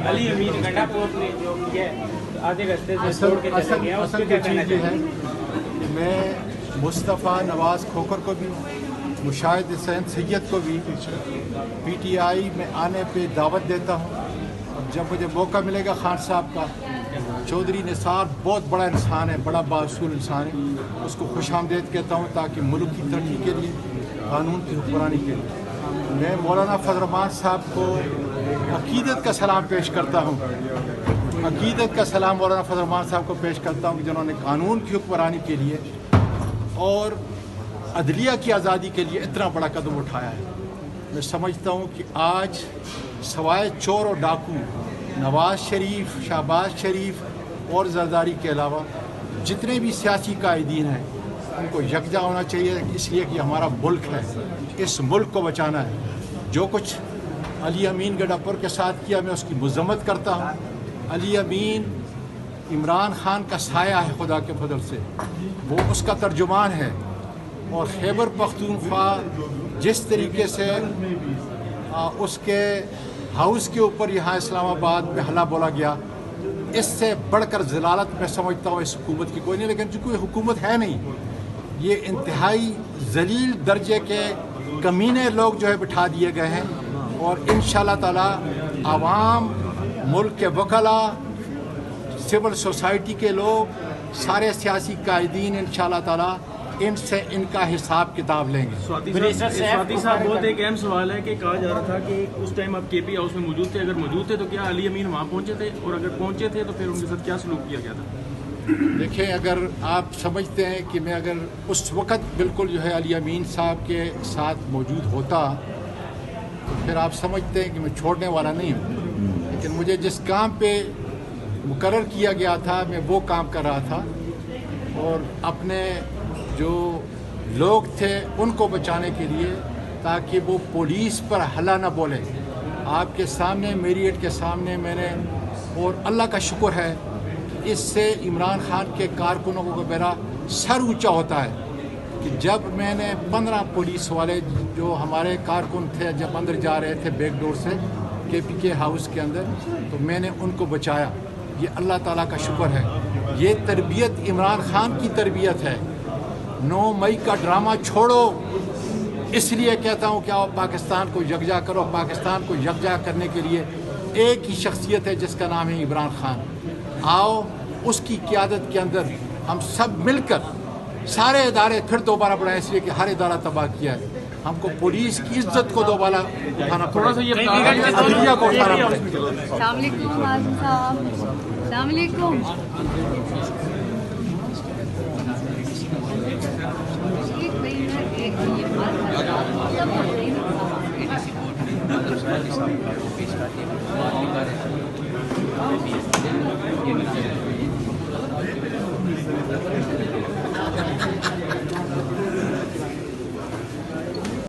علی امین گنڈا port نے جو کیا آدھے رستے سے چھوڑ کے چلا گیا، اس پہ کیا کہنا چاہتے ہیں؟ میں مصطفیٰ نواز کھوکھر کو بھی، مشاہد حسین سید کو بھی پی ٹی آئی میں آنے پہ دعوت دیتا ہوں۔ اور جب مجھے موقع ملے گا خان صاحب کا، چودھری نثار بہت بڑا انسان ہے، بڑا بااصول انسان ہے، اس کو خوش آمدید کہتا ہوں تاکہ ملک کی ترقی کے لیے، قانون کی حکمرانی کے لیے میں مولانا فضل الرحمان صاحب کو عقیدت کا سلام پیش کرتا ہوں، عقیدت کا سلام مولانا فضل الرحمان صاحب کو پیش کرتا ہوں کہ جنہوں نے قانون کی حکمرانی کے لیے اور عدلیہ کی آزادی کے لیے اتنا بڑا قدم اٹھایا ہے۔ میں سمجھتا ہوں کہ آج سوائے چور اور ڈاکو نواز شریف، شہباز شریف اور زرداری کے علاوہ جتنے بھی سیاسی قائدین ہیں ان کو یکجا ہونا چاہیے، اس لیے کہ ہمارا ملک ہے، اس ملک کو بچانا ہے۔ جو کچھ علی امین گڈاپور کے ساتھ کیا میں اس کی مذمت کرتا ہوں۔ علی امین عمران خان کا سایہ ہے خدا کے فضل سے، وہ اس کا ترجمان ہے، اور خیبر پختونخوا جس طریقے سے اس کے ہاؤس کے اوپر یہاں اسلام آباد میں حملہ بولا گیا، اس سے بڑھ کر ذلالت میں سمجھتا ہوں اس حکومت کی کوئی نہیں، لیکن چونکہ حکومت ہے نہیں، یہ انتہائی ذلیل درجے کے کمینے لوگ جو ہے بٹھا دیے گئے ہیں، اور انشاءاللہ تعالی عوام، ملک کے وکلاء، سول سوسائٹی کے لوگ، سارے سیاسی قائدین انشاءاللہ تعالی ان سے ان کا حساب کتاب لیں گے۔ سوادی صاحب بہت ایک اہم سوال ہے کہ کہا جا رہا تھا کہ اس ٹائم آپ کے پی ہاؤس میں موجود تھے، اگر موجود تھے تو کیا علی امین وہاں پہنچے تھے، اور اگر پہنچے تھے تو پھر ان کے ساتھ کیا سلوک کیا گیا تھا؟ دیکھیں، اگر آپ سمجھتے ہیں کہ میں اگر اس وقت بالکل جو ہے علی امین صاحب کے ساتھ موجود ہوتا تو پھر آپ سمجھتے ہیں کہ میں چھوڑنے والا نہیں ہوں، لیکن مجھے جس کام پہ مقرر کیا گیا تھا میں وہ کام کر رہا تھا، اور اپنے جو لوگ تھے ان کو بچانے کے لیے، تاکہ وہ پولیس پر حملہ نہ بولے۔ آپ کے سامنے، میریٹ کے سامنے میں نے، اور اللہ کا شکر ہے اس سے عمران خان کے کارکنوں کو میرا سر اونچا ہوتا ہے کہ جب میں نے 15 پولیس والے جو ہمارے کارکن تھے جب اندر جا رہے تھے بیک ڈور سے کے پی کے ہاؤس کے اندر، تو میں نے ان کو بچایا۔ یہ اللہ تعالیٰ کا شکر ہے، یہ تربیت عمران خان کی تربیت ہے۔ 9 مئی کا ڈرامہ چھوڑو، اس لیے کہتا ہوں کہ آؤ پاکستان کو یکجا کرو۔ پاکستان کو یکجا کرنے کے لیے ایک ہی شخصیت ہے جس کا نام ہے عمران خان۔ آؤ اس کی قیادت کے اندر ہم سب مل کر سارے ادارے پھر دوبارہ بڑھائیں، اس لیے کہ ہر ادارہ تباہ کیا ہے۔ ہم کو پولیس کی عزت کو دوبارہ اٹھانا پڑے، عدلیہ کو اٹھانا پڑے۔ السلام علیکم عاصم صاحب، السلام علیکم۔ ایک